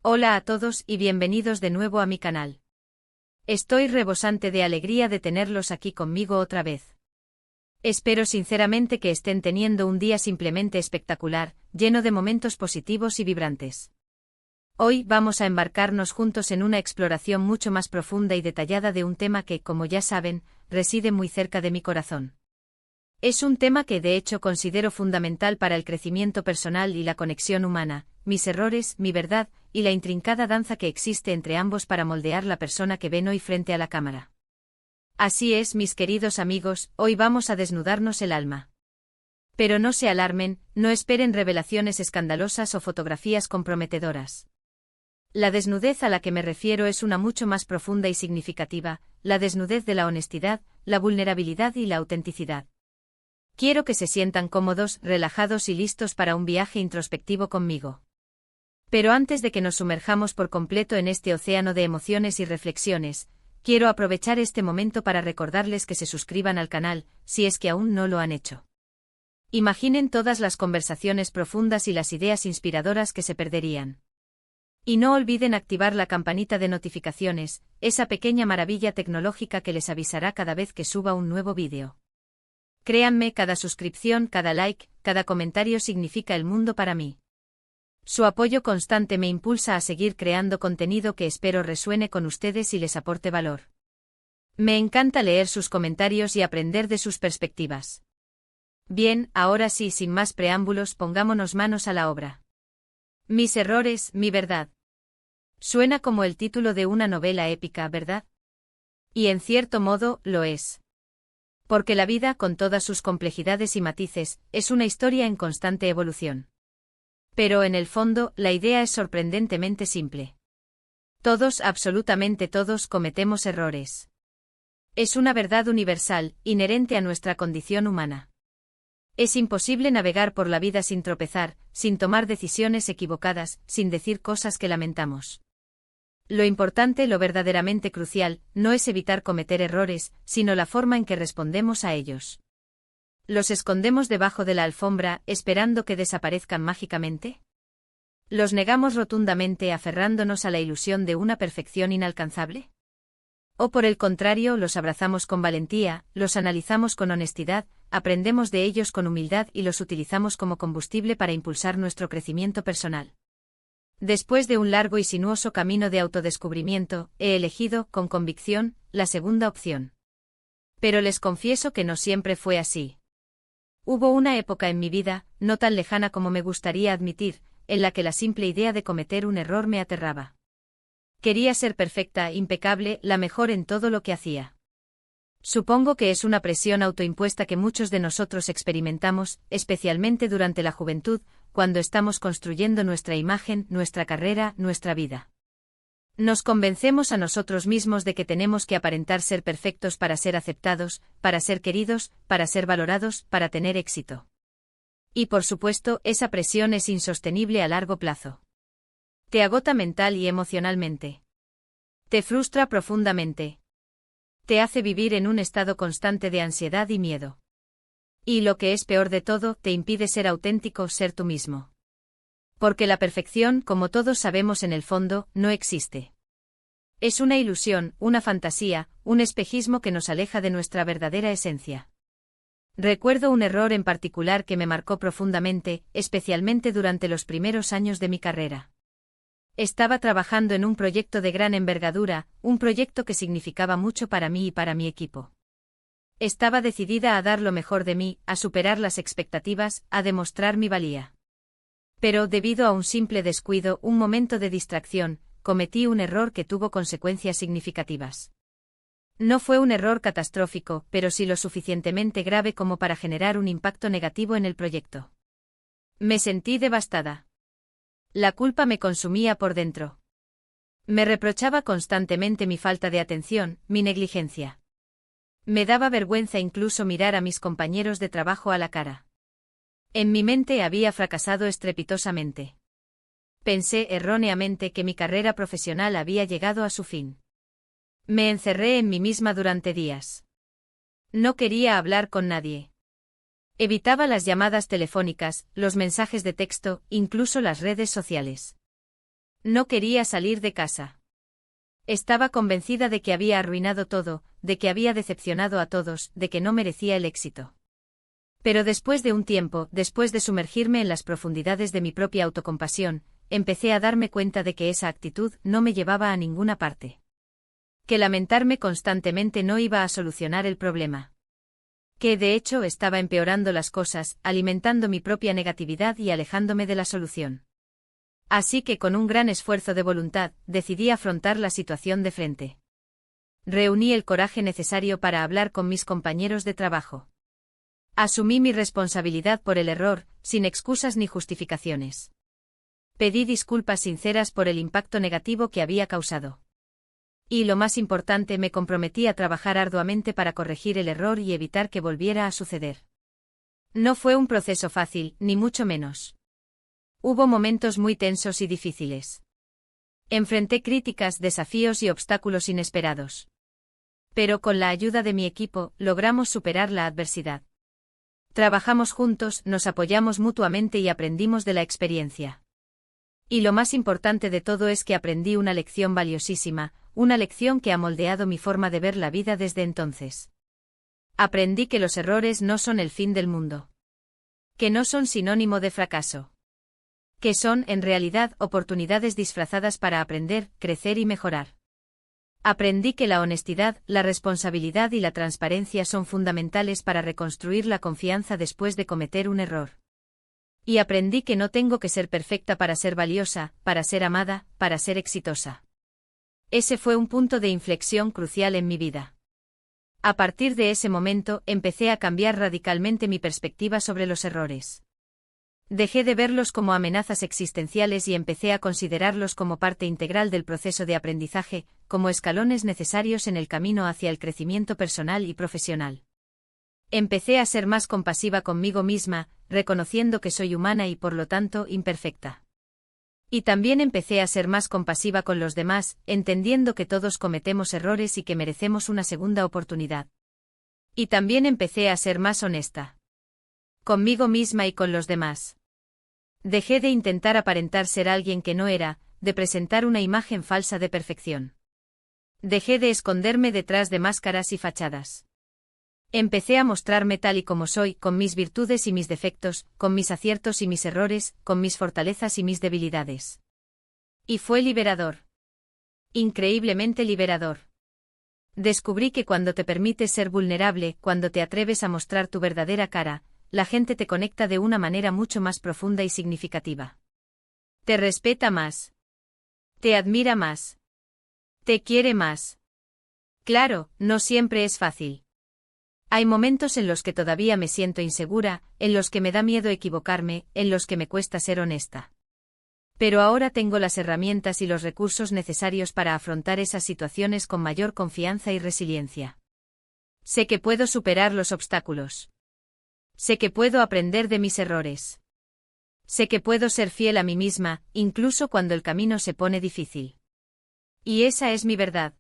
Hola a todos y bienvenidos de nuevo a mi canal. Estoy rebosante de alegría de tenerlos aquí conmigo otra vez. Espero sinceramente que estén teniendo un día simplemente espectacular, lleno de momentos positivos y vibrantes. Hoy vamos a embarcarnos juntos en una exploración mucho más profunda y detallada de un tema que, como ya saben, reside muy cerca de mi corazón. Es un tema que de hecho considero fundamental para el crecimiento personal y la conexión humana, mis errores, mi verdad, y la intrincada danza que existe entre ambos para moldear la persona que ven hoy frente a la cámara. Así es, mis queridos amigos, hoy vamos a desnudarnos el alma. Pero no se alarmen, no esperen revelaciones escandalosas o fotografías comprometedoras. La desnudez a la que me refiero es una mucho más profunda y significativa, la desnudez de la honestidad, la vulnerabilidad y la autenticidad. Quiero que se sientan cómodos, relajados y listos para un viaje introspectivo conmigo. Pero antes de que nos sumerjamos por completo en este océano de emociones y reflexiones, quiero aprovechar este momento para recordarles que se suscriban al canal, si es que aún no lo han hecho. Imaginen todas las conversaciones profundas y las ideas inspiradoras que se perderían. Y no olviden activar la campanita de notificaciones, esa pequeña maravilla tecnológica que les avisará cada vez que suba un nuevo vídeo. Créanme, cada suscripción, cada like, cada comentario significa el mundo para mí. Su apoyo constante me impulsa a seguir creando contenido que espero resuene con ustedes y les aporte valor. Me encanta leer sus comentarios y aprender de sus perspectivas. Bien, ahora sí, sin más preámbulos, pongámonos manos a la obra. Mis errores, mi verdad. Suena como el título de una novela épica, ¿verdad? Y en cierto modo, lo es. Porque la vida, con todas sus complejidades y matices, es una historia en constante evolución. Pero en el fondo, la idea es sorprendentemente simple. Todos, absolutamente todos, cometemos errores. Es una verdad universal, inherente a nuestra condición humana. Es imposible navegar por la vida sin tropezar, sin tomar decisiones equivocadas, sin decir cosas que lamentamos. Lo importante, lo verdaderamente crucial, no es evitar cometer errores, sino la forma en que respondemos a ellos. ¿Los escondemos debajo de la alfombra, esperando que desaparezcan mágicamente? ¿Los negamos rotundamente aferrándonos a la ilusión de una perfección inalcanzable? ¿O por el contrario, los abrazamos con valentía, los analizamos con honestidad, aprendemos de ellos con humildad y los utilizamos como combustible para impulsar nuestro crecimiento personal? Después de un largo y sinuoso camino de autodescubrimiento, he elegido, con convicción, la segunda opción. Pero les confieso que no siempre fue así. Hubo una época en mi vida, no tan lejana como me gustaría admitir, en la que la simple idea de cometer un error me aterraba. Quería ser perfecta, impecable, la mejor en todo lo que hacía. Supongo que es una presión autoimpuesta que muchos de nosotros experimentamos, especialmente durante la juventud, cuando estamos construyendo nuestra imagen, nuestra carrera, nuestra vida. Nos convencemos a nosotros mismos de que tenemos que aparentar ser perfectos para ser aceptados, para ser queridos, para ser valorados, para tener éxito. Y por supuesto, esa presión es insostenible a largo plazo. Te agota mental y emocionalmente. Te frustra profundamente. Te hace vivir en un estado constante de ansiedad y miedo. Y lo que es peor de todo, te impide ser auténtico, ser tú mismo. Porque la perfección, como todos sabemos en el fondo, no existe. Es una ilusión, una fantasía, un espejismo que nos aleja de nuestra verdadera esencia. Recuerdo un error en particular que me marcó profundamente, especialmente durante los primeros años de mi carrera. Estaba trabajando en un proyecto de gran envergadura, un proyecto que significaba mucho para mí y para mi equipo. Estaba decidida a dar lo mejor de mí, a superar las expectativas, a demostrar mi valía. Pero, debido a un simple descuido, un momento de distracción, cometí un error que tuvo consecuencias significativas. No fue un error catastrófico, pero sí lo suficientemente grave como para generar un impacto negativo en el proyecto. Me sentí devastada. La culpa me consumía por dentro. Me reprochaba constantemente mi falta de atención, mi negligencia. Me daba vergüenza incluso mirar a mis compañeros de trabajo a la cara. En mi mente había fracasado estrepitosamente. Pensé erróneamente que mi carrera profesional había llegado a su fin. Me encerré en mí misma durante días. No quería hablar con nadie. Evitaba las llamadas telefónicas, los mensajes de texto, incluso las redes sociales. No quería salir de casa. Estaba convencida de que había arruinado todo, de que había decepcionado a todos, de que no merecía el éxito. Pero después de un tiempo, después de sumergirme en las profundidades de mi propia autocompasión, empecé a darme cuenta de que esa actitud no me llevaba a ninguna parte. Que lamentarme constantemente no iba a solucionar el problema. Que de hecho estaba empeorando las cosas, alimentando mi propia negatividad y alejándome de la solución. Así que con un gran esfuerzo de voluntad, decidí afrontar la situación de frente. Reuní el coraje necesario para hablar con mis compañeros de trabajo. Asumí mi responsabilidad por el error, sin excusas ni justificaciones. Pedí disculpas sinceras por el impacto negativo que había causado. Y lo más importante, me comprometí a trabajar arduamente para corregir el error y evitar que volviera a suceder. No fue un proceso fácil, ni mucho menos. Hubo momentos muy tensos y difíciles. Enfrenté críticas, desafíos y obstáculos inesperados. Pero con la ayuda de mi equipo, logramos superar la adversidad. Trabajamos juntos, nos apoyamos mutuamente y aprendimos de la experiencia. Y lo más importante de todo es que aprendí una lección valiosísima, una lección que ha moldeado mi forma de ver la vida desde entonces. Aprendí que los errores no son el fin del mundo. Que no son sinónimo de fracaso. Que son, en realidad, oportunidades disfrazadas para aprender, crecer y mejorar. Aprendí que la honestidad, la responsabilidad y la transparencia son fundamentales para reconstruir la confianza después de cometer un error. Y aprendí que no tengo que ser perfecta para ser valiosa, para ser amada, para ser exitosa. Ese fue un punto de inflexión crucial en mi vida. A partir de ese momento, empecé a cambiar radicalmente mi perspectiva sobre los errores. Dejé de verlos como amenazas existenciales y empecé a considerarlos como parte integral del proceso de aprendizaje, como escalones necesarios en el camino hacia el crecimiento personal y profesional. Empecé a ser más compasiva conmigo misma, reconociendo que soy humana y por lo tanto imperfecta. Y también empecé a ser más compasiva con los demás, entendiendo que todos cometemos errores y que merecemos una segunda oportunidad. Y también empecé a ser más honesta. Conmigo misma y con los demás. Dejé de intentar aparentar ser alguien que no era, de presentar una imagen falsa de perfección. Dejé de esconderme detrás de máscaras y fachadas. Empecé a mostrarme tal y como soy, con mis virtudes y mis defectos, con mis aciertos y mis errores, con mis fortalezas y mis debilidades. Y fue liberador. Increíblemente liberador. Descubrí que cuando te permites ser vulnerable, cuando te atreves a mostrar tu verdadera cara, la gente te conecta de una manera mucho más profunda y significativa. Te respeta más. Te admira más. Te quiere más. Claro, no siempre es fácil. Hay momentos en los que todavía me siento insegura, en los que me da miedo equivocarme, en los que me cuesta ser honesta. Pero ahora tengo las herramientas y los recursos necesarios para afrontar esas situaciones con mayor confianza y resiliencia. Sé que puedo superar los obstáculos. Sé que puedo aprender de mis errores. Sé que puedo ser fiel a mí misma, incluso cuando el camino se pone difícil. Y esa es mi verdad.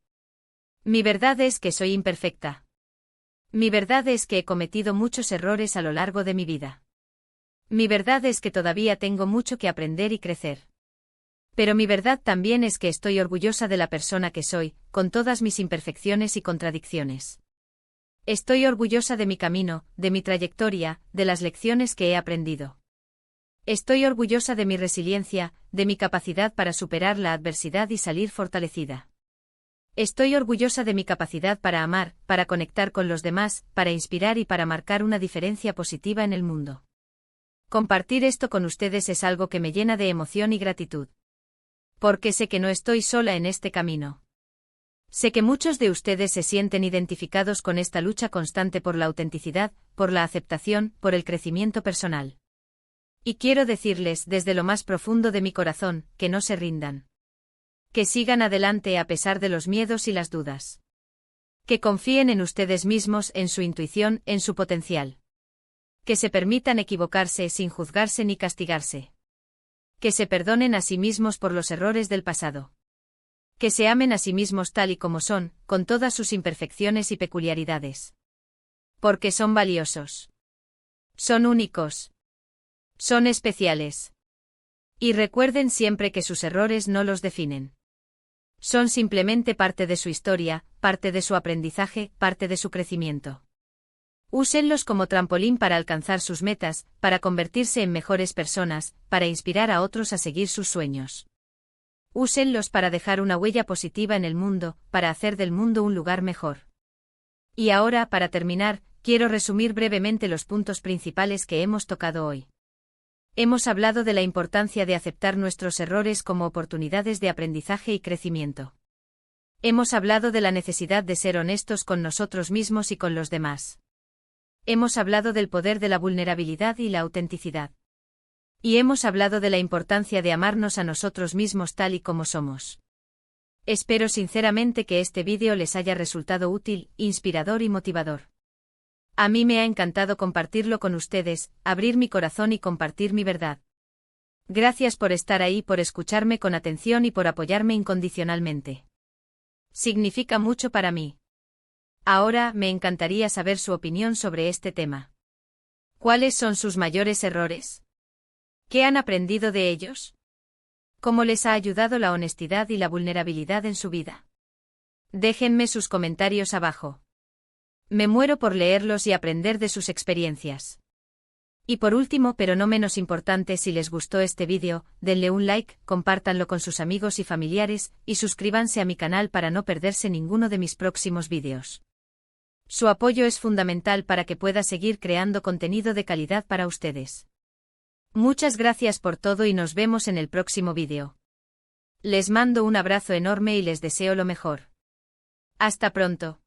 Mi verdad es que soy imperfecta. Mi verdad es que he cometido muchos errores a lo largo de mi vida. Mi verdad es que todavía tengo mucho que aprender y crecer. Pero mi verdad también es que estoy orgullosa de la persona que soy, con todas mis imperfecciones y contradicciones. Estoy orgullosa de mi camino, de mi trayectoria, de las lecciones que he aprendido. Estoy orgullosa de mi resiliencia, de mi capacidad para superar la adversidad y salir fortalecida. Estoy orgullosa de mi capacidad para amar, para conectar con los demás, para inspirar y para marcar una diferencia positiva en el mundo. Compartir esto con ustedes es algo que me llena de emoción y gratitud. Porque sé que no estoy sola en este camino. Sé que muchos de ustedes se sienten identificados con esta lucha constante por la autenticidad, por la aceptación, por el crecimiento personal. Y quiero decirles desde lo más profundo de mi corazón, que no se rindan. Que sigan adelante a pesar de los miedos y las dudas. Que confíen en ustedes mismos, en su intuición, en su potencial. Que se permitan equivocarse sin juzgarse ni castigarse. Que se perdonen a sí mismos por los errores del pasado. Que se amen a sí mismos tal y como son, con todas sus imperfecciones y peculiaridades. Porque son valiosos. Son únicos. Son especiales. Y recuerden siempre que sus errores no los definen. Son simplemente parte de su historia, parte de su aprendizaje, parte de su crecimiento. Úsenlos como trampolín para alcanzar sus metas, para convertirse en mejores personas, para inspirar a otros a seguir sus sueños. Úsenlos para dejar una huella positiva en el mundo, para hacer del mundo un lugar mejor. Y ahora, para terminar, quiero resumir brevemente los puntos principales que hemos tocado hoy. Hemos hablado de la importancia de aceptar nuestros errores como oportunidades de aprendizaje y crecimiento. Hemos hablado de la necesidad de ser honestos con nosotros mismos y con los demás. Hemos hablado del poder de la vulnerabilidad y la autenticidad. Y hemos hablado de la importancia de amarnos a nosotros mismos tal y como somos. Espero sinceramente que este vídeo les haya resultado útil, inspirador y motivador. A mí me ha encantado compartirlo con ustedes, abrir mi corazón y compartir mi verdad. Gracias por estar ahí, por escucharme con atención y por apoyarme incondicionalmente. Significa mucho para mí. Ahora, me encantaría saber su opinión sobre este tema. ¿Cuáles son sus mayores errores? ¿Qué han aprendido de ellos? ¿Cómo les ha ayudado la honestidad y la vulnerabilidad en su vida? Déjenme sus comentarios abajo. Me muero por leerlos y aprender de sus experiencias. Y por último, pero no menos importante, si les gustó este vídeo, denle un like, compártanlo con sus amigos y familiares, y suscríbanse a mi canal para no perderse ninguno de mis próximos vídeos. Su apoyo es fundamental para que pueda seguir creando contenido de calidad para ustedes. Muchas gracias por todo y nos vemos en el próximo vídeo. Les mando un abrazo enorme y les deseo lo mejor. Hasta pronto.